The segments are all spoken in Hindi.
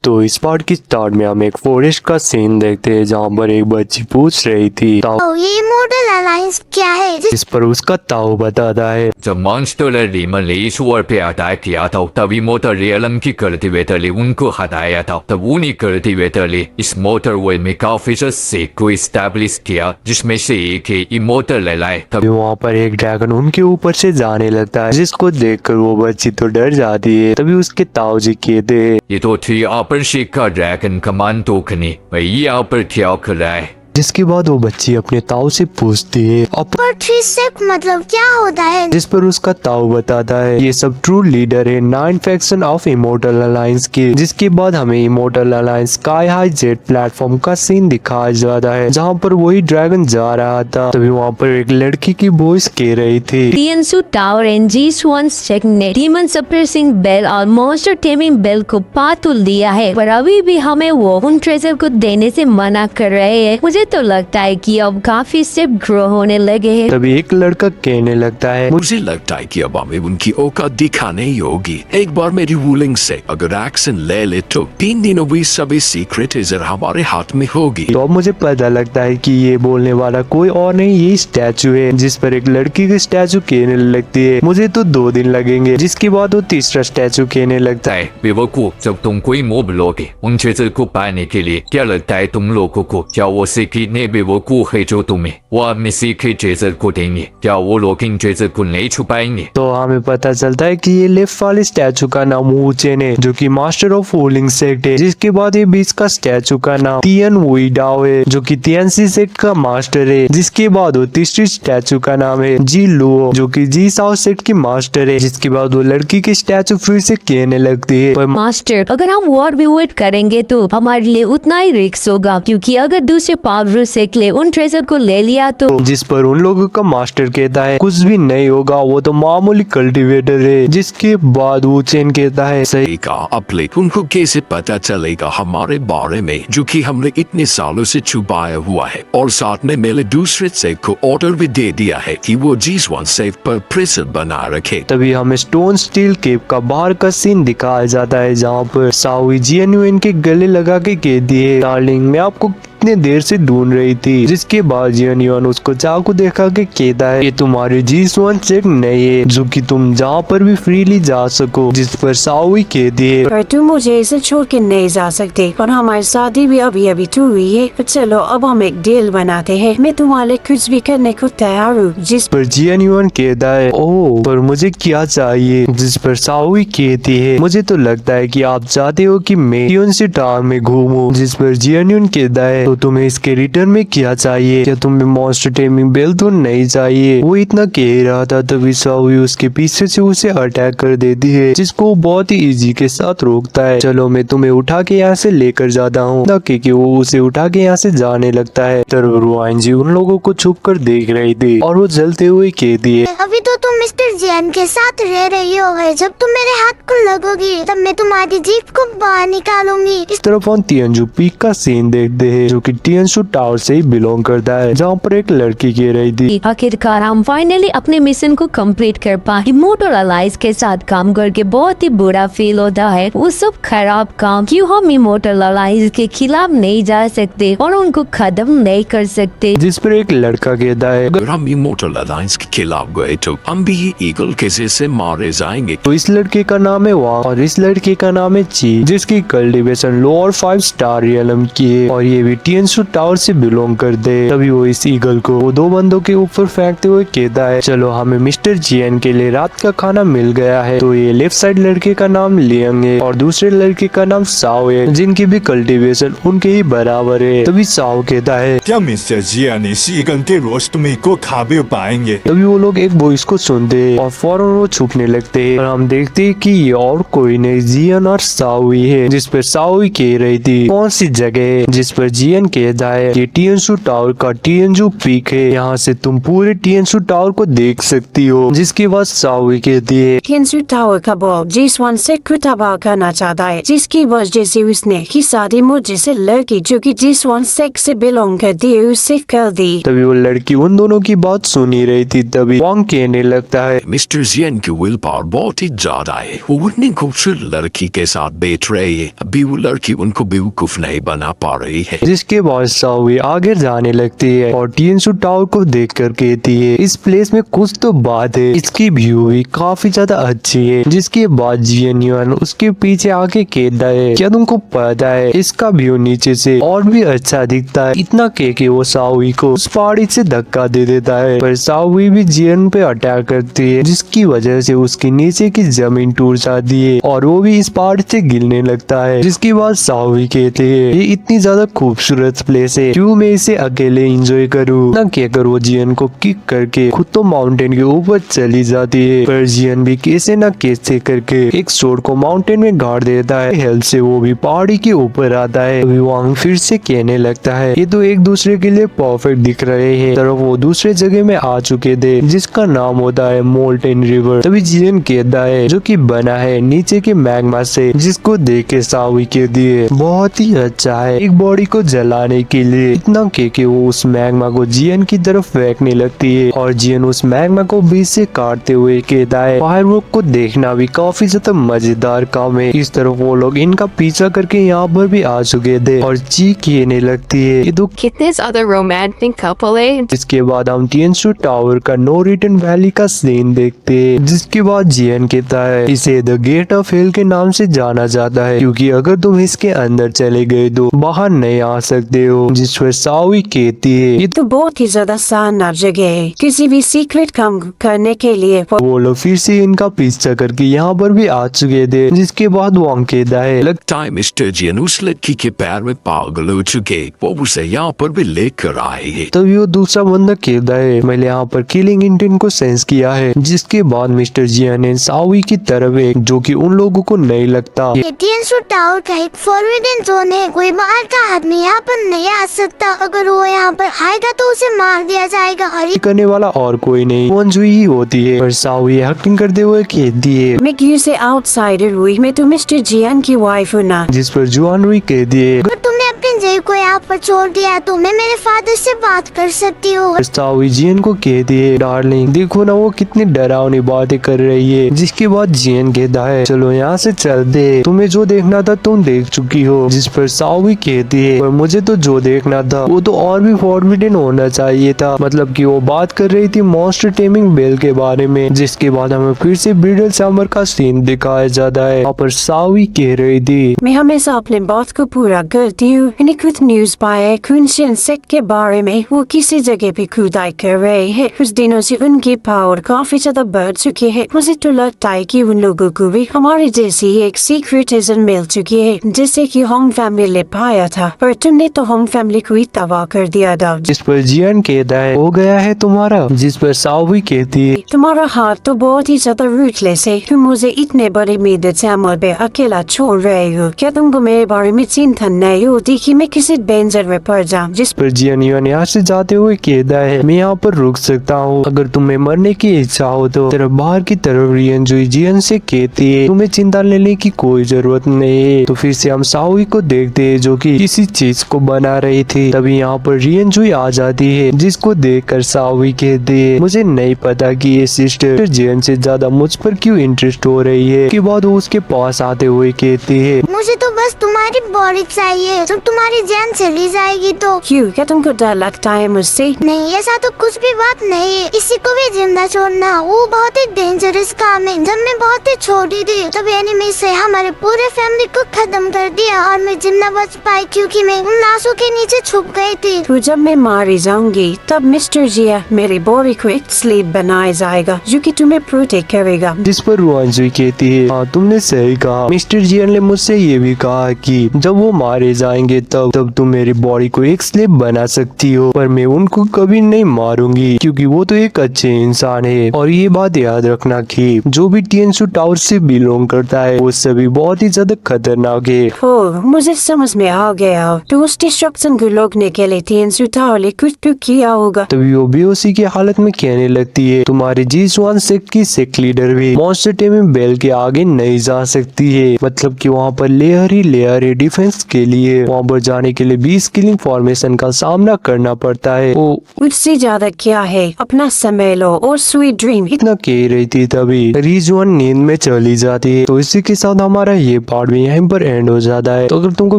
तो इस पार्ट की स्टार्ट में हम एक फॉरेस्ट का सीन देखते हैं जहाँ पर एक बच्ची पूछ रही थी ताऊ ये इमोर्टल अलायंस क्या है? इस पर उसका ताऊ बताता है 这 monster 的里面里出尔表达提到的motor realm की cultivator 里उनको हटाया था तब उन्हीं cultivator 里 इस motor world में काफी से को establish किया जिसमें से एक है immortal लाए तभी वहाँ पर एक ड्रैगन उनके ऊपर से जाने लगता है जिसको देखकर वो बच्ची तो डर जाती है। तभी उसके ताऊ जी कहते हैं ये तो थी अपन शिका ड्रैगन कमान तो खनी वही यहाँ पर क्या कर रहा है। जिसके बाद वो बच्ची अपने ताऊ से पूछती है पर 3 स्टेप मतलब क्या होता है? जिस पर उसका ताऊ बताता है ये सब ट्रू लीडर है 9 फैक्शन ऑफ इमोर्टल अलायंस के। जिसके बाद हमें immortal alliance sky high jet platform का सीन दिखाया जाता है जहाँ पर वही ड्रैगन जा रहा था। तभी वहाँ पर एक लड़की की वॉइस कह रही थी टियनसू टावर एंड G1 सेगनेट डीमन सप्रेसिंग बेल और मॉन्स्टर टेमिंग बेल को पातुल दिया है पर अभी भी हमें वो उन ट्रेजर को देने से मना कर रहे हैं। मुझे तो लगता है कि अब काफी स्टेप ग्रो होने लगे हैं। तभी एक लड़का कहने लगता है मुझे लगता है कि अब हमें उनकी औकात दिखाने ही होगी। एक बार मेरी रूलिंग से अगर एक्शन ले ले तो 3 दिनों में सभी सीक्रेट हमारे हाथ में होगी। तो अब मुझे पता लगता है कि ये बोलने वाला कोई और नहीं ये स्टैचू है। जिस पर एक लड़की की स्टैचू कहने लगती है मुझे तो 2 दिन लगेंगे। जिसके बाद वो तीसरा स्टैचू कहने लगता है बेवकूफ जब तुम कोई मोब लोगे उन ट्रेजर को पाने के लिए क्या लगता है तुम लोगों को क्या वो सीखने बेवकूफ है जो तुम्हें वो अपने सीखे ट्रेजर को देंगे क्या वो लोग इन ट्रेजर को नहीं छुपाएंगे। तो हमें पता चलता है कि ये लेफ्ट वाले स्टैचू का नाम वूचेन है जो कि मास्टर ऑफ होलिंग सेक्ट है। जिसके बाद ये बीच का स्टैचू का नाम तियन वुई डाओ है जो कि तियनसी सेक्ट का मास्टर है। जिसके बाद वो तीसरी स्टैचू का नाम है जी लुओ जो कि जी साओ सेक्ट की मास्टर है। जिसके बाद वो लड़की की स्टैचू फिर से कहने लगती है मास्टर अगर हम वॉर भी वेट करेंगे तो हमारे लिए उतना ही रिस्क होगा क्योंकि अगर दूसरे पावर से उन ट्रेजर को ले लिया तो। जिस पर उन लोगों का मास्टर कहता है कुछ भी नहीं होगा वो तो मामूली कल्टीवेटर है। जिसके बाद वो चेन कहता है सही कहा अब उनको कैसे पता चलेगा हमारे बारे में जो कि हमने इतने सालों से छुपाया हुआ है। और साथ में मैंने दूसरे सेफ को ऑर्डर भी दे दिया है कि वो G1 सेफ पर प्रिजन बना रखे। तभी हमें स्टोन स्टील केव का बाहर का सीन दिखाया जाता है जहाँ पर साओई जियनुइन के गले लगा के कहती है डार्लिंग मैं आपको कितने देर से ढूंढ रही थी। जिसके बाद जियनुइन उसको चाकू देखा के कहता है ये तुम्हारी G1 सेक्ट नहीं है जो कि तुम जहाँ पर भी फ्रीली जा सको। जिस पर साओई कहती है पर तुम मुझे इसे छोड़ के नहीं जा सकते और हमारी शादी भी अभी अभी तो हुई है। तो चलो अब हम एक डील बनाते हैं मैं तुम्हारे कुछ भी करने को तैयार हूँ। जिस पर जियनुइन कहता है ओह पर मुझे क्या चाहिए। जिस पर साओई कहती है मुझे तो लगता है कि आप चाहते हो कि मैं टियोनसी टावर में घूमूं। जिस पर जियनुइन कहता है तो तुम्हें इसके रिटर्न में क्या चाहिए क्या तुम्हें मॉन्स्टर टेमिंग बेल तो नहीं चाहिए। वो इतना कह रहा था तभी साओई उसके पीछे से उसे अटैक कर देती है जिसको बहुत ही इजी के साथ रोकता है। चलो मैं तुम्हें उठा के यहाँ से लेकर जाता हूँ कि वो उसे उठा के यहाँ से जाने लगता है। तब रुआनजी उन लोगों को छुप कर देख रही थी और वो जलते हुए कहती है अभी तो तुम मिस्टर जियान के साथ रह रही हो है जब तुम मेरे हाथ को लगोगी तब मैं तुम्हारी जीप को बाहर निकालूंगी। इस तरफ हम तियनजू पीक का सीन देखते हैं जो कि टियनसू टावर से ही बिलोंग करता है जहाँ पर एक लड़की कह रही थी आखिरकार हम फाइनली अपने मिशन को कंप्लीट कर पाए। इमोर्टल अलायंस के साथ काम करके बहुत ही बुरा फील होता है। वो सब खराब काम क्यों हम इमोर्टल अलायंस के खिलाफ नहीं जा सकते और उनको खत्म नहीं कर सकते। जिस पर एक लड़का कहता है अगर हम इमोर्टल अलायंस के खिलाफ गए तो हम भी ईगल के जैसे मारे जाएंगे। तो इस लड़के का नाम है वांग और इस लड़के का नाम है ची जिसकी कल्टीवेशन लो और 5 स्टार रियलम की है और ये भी टियनसू टावर से बिलोंग करते हैं। तभी वो इस ईगल को वो 2 बंदों के ऊपर फेंकते हुए कहता है चलो हमें मिस्टर जियन के लिए रात का खाना मिल गया है। तो ये लेफ्ट साइड लड़के का नाम लियंग है और दूसरे लड़के का नाम साओ है जिनकी भी कल्टीवेशन उनके ही बराबर है। तभी साओ कहता है क्या मिस्टर जियन इस ईगल के रोस्ट में को खा भी पाएंगे। तभी वो लोग एक वॉइस को सुनते हैं और फौरन वो छुपने लगते हैं और हम देखते हैं कि ये और कोई नहीं जियन और साओई है। जिस पर साओई कह रही थी कौन सी जगह है। जिस पर जियन जियन कहता है कि टियनसू टावर का टियनजू पीक है, यहाँ से तुम पूरे टियनसू टावर को देख सकती हो। जिसके बाद सावी कहती है टियनसू टावर का बॉल जी1 से खुटाबा करना चाहता है, जिसकी वजह से उसने की शादी मुझे से लड़की जो कि जी1 सेक्स से बिलोंग करती है उससे कर दी। तभी वो लड़की उन दोनों की बात सुन ही रही थी। तभी वांग कहने लगता है मिस्टर जियन की विल पावर बहुत ही ज्यादा है, वो उतनी खूबसूरत लड़की के साथ बैठ रही है, अभी वो लड़की उनको बेवकूफ नहीं बना पा रही है। जिसके बाद सावी आगे जाने लगती है और टियनसू टावर को देख कर कहती है इस प्लेस में कुछ तो बात है, इसकी व्यू भी काफी ज्यादा अच्छी है। जिसके बाद जियन युआन उसके पीछे आके कहता है क्या तुमको पता है इसका व्यू नीचे से और भी अच्छा दिखता है। इतना कह के वो सावी को उस पहाड़ी से धक्का दे देता है, पर सावी भी जियन पे अटैक करती है, जिसकी वजह से उसकी नीचे की जमीन टूट जाती है और वो भी इस पहाड़ से गिरने लगता है। जिसके बाद सावी कहते हैं ये इतनी ज्यादा खूबसूरत प्लेस है, क्यों मैं इसे अकेले एंजॉय करूँ। ना कहकर वो जियन को किक करके खुद तो माउंटेन के ऊपर चली जाती है, पर जियन भी कैसे न कैसे करके एक स्वॉर्ड को माउंटेन में गाड़ देता है। हेल्प से वो भी पहाड़ी के ऊपर आता है। अभी वांग फिर से कहने लगता है ये तो एक दूसरे के लिए परफेक्ट दिख रहे हैं। तरफ वो दूसरे जगह में आ चुके थे जिसका नाम होता है मोल्टेन रिवर। तभी जियन कहता है जो कि बना है नीचे के मैग्मा से, जिसको देख के सावी कहती है बहुत ही अच्छा है एक बॉडी को जलाने के लिए। इतना कह के वो उस मैग्मा को जियन की तरफ फेंकने लगती है और जियन उस मैग्मा को बीच से काटते हुए कहता है फायरवर्क को देखना भी काफी ज्यादा मजेदार काम है। इस तरफ वो लोग इनका पीछा करके यहाँ पर भी आ चुके थे और ची कहने लगती है ये तो कितने ज्यादा रोमांटिक कपल है। इसके बाद हम टियनसू टावर का नो रिटर्न वैली का सीन देखते हैं। जिसके बाद जियन कहता है इसे द गेट ऑफ हेल के नाम से जाना जाता है, क्योंकि अगर तुम इसके अंदर चले गए तो बाहर नहीं आ सकते हो। जिस पर सावी कहती है ये तो बहुत ही ज्यादा शानदार जगह है किसी भी सीक्रेट काम करने के लिए। वो लोग फिर से इनका पीछा करके यहाँ पर भी आ चुके थे। जिसके बाद वांग कहता है लगता है मिस्टर जियन उस लड़की के पैर में पागल हो चुके, वो उसे यहाँ पर भी लेकर आए है। तभी वो दूसरा बंदा कहता है मैंने यहाँ पर किलिंग इंटेंट को सेंस किया है। जिसके बाद मिस्टर जियन ने सावी की तरफ है जो कि उन लोगों को नहीं लगता। ये टियनसू टावर का एक फॉरबिडन जोन है, कोई बाहर का आदमी यहाँ पर नहीं आ सकता। अगर वो यहाँ पर आएगा तो उसे मार दिया जाएगा। और ये करने वाला और कोई नहीं वंजुई ही होती है। पर सावी एक्टिंग करते हुए कहती है मैं क्यों से आउटसाइडर हुई, मैं तो मिस्टर जियन की वाइफ हूँ ना। जिस पर जुआन रुई कहती है अगर तुमने अपने जय को यहाँ पर छोड़ दिया तो मैं मेरे फादर से बात कर सकती हूँ। सावी जियन को कहती है डार्लिंग देखो ना वो कितनी डरावनी बातें कर रही है। जिसके बाद जियन कहता है चलो यहाँ से चलते, तुम्हें जो देखना था तुम देख चुकी हो। जिस पर सावी कहती है पर मुझे तो जो देखना था वो तो और भी फॉरबिडन होना चाहिए था, मतलब कि वो बात कर रही थी मॉन्स्टर टेमिंग बेल के बारे में। जिसके बाद हमें फिर से ब्रिडल समर का सीन दिखाया जाता है। वहाँ पर सावी कह रही थी मैं हमेशा अपने बात को पूरा करती हूँ। मैंने कुछ न्यूज पाया है कुनशिन सेट के बारे में, वो किसी जगह पे खुदाई कर रहे हैं। कुछ दिनों से उनकी पावर काफी ज्यादा बढ़ चुकी है। मुझे तो लगता है कि उन लोगों को भी हमारे जैसी एक सीक्रेटिज्म मिल चुकी है, जैसे कि होम फैमिली ने पाया था, पर तुमने तो होम फैमिली को ही तबाह कर दिया था। जिस पर जियन कहता है हो गया है तुम्हारा। जिस पर सावी कहती है तुम्हारा हाथ तो बहुत ही ज्यादा रूथलेस है, तुम मुझे इतने बड़े मेरे चैमल पे अकेला छोड़ रहे हो। क्या तुमको मेरे बारे में चिंता नहीं होती कि मैं किसी डेंजर में पड़ जाऊँ। जिस पर जियन युआन यहाँ से जाते हुए कहता है मैं यहाँ पर रुक सकता हूँ, अगर तुम्हें मरने की इच्छा हो तो। तरफ बाहर की तरफ रियन जुई जियन से कहती है तुम्हें चिंता लेने की कोई जरूरत नहीं है। तो फिर से हम सावी को देखते हैं जो कि किसी चीज को बना रही थी। तभी यहाँ पर रियन जुई आ जाती है, जिसको देखकर सावी कहती है मुझे नहीं पता कि ये सिस्टर जियन से ज्यादा मुझ पर क्यों इंटरेस्ट हो रही है। के बाद वो उसके पास आते हुए कहती है मुझे तो बस तुम्हारी बॉडी चाहिए, जब तुम्हारी जान चली जाएगी तो। क्यों, क्या तुमको डर लगता है मुझसे? नहीं ऐसा तो कुछ भी बात नहीं है, इसी को भी जिंदा छोड़ना वो बहुत ही डेंजरस काम है। जब मैं बहुत ही छोटी थी तब एनिमी से हमारे पूरे फैमिली को खत्म कर दिया और मैं जिंदा बच पाई क्योंकि मैं उन लाशों के नीचे छुप गई थी। तो जब मैं मारी जाऊंगी तब मिस्टर जिया मेरी बॉडी को एक स्लीप बनाया जाएगा जो कि तुम्हें प्रोटेक्ट करेगा। जिस पर रुआनजुई कहती है हाँ तुमने सही कहा। मिस्टर जियन ने मुझसे ये भी कहा कि जब वो वो मारे जाएंगे तब तुम मेरी बॉडी को एक स्लेव बना सकती हो, पर मैं उनको कभी नहीं मारूंगी क्योंकि वो तो एक अच्छे इंसान है। और ये बात याद रखना कि जो भी टीएनसी टावर से बिलोंग करता है वो सभी बहुत ही ज्यादा खतरनाक है। हो मुझे समझ में आ गया, तो उस डिस्ट्रक्शन को रोकने के लिए टीएनसी टावर ने कुछ तो किया होगा। तभी वो बेहोशी की हालत में कहने लगती है तुम्हारी G1 सेक्ट की सेक्ट लीडर भी मॉन्स्टर टेमिंग बेल के आगे नहीं जा सकती है। मतलब कि वहाँ पर लेयर ही डिफेंस के लिए वहाँ पर जाने के लिए 20 किलिंग फॉर्मेशन का सामना करना पड़ता है। वो उससे ज्यादा क्या है, अपना समय लो और स्वीट ड्रीम। इतना कह रही थी तभी रिजवान नींद में चली जाती है। तो इसी के साथ हमारा ये पार्ट भी यहीं पर एंड हो जाता है। तो अगर तुमको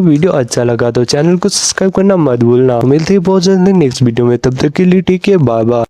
वीडियो अच्छा लगा तो चैनल को सब्सक्राइब करना मत भूलना। मिलते हैं बहुत जल्द नेक्स्ट वीडियो में, तब तक के लिए टेक केयर, बाय बाय।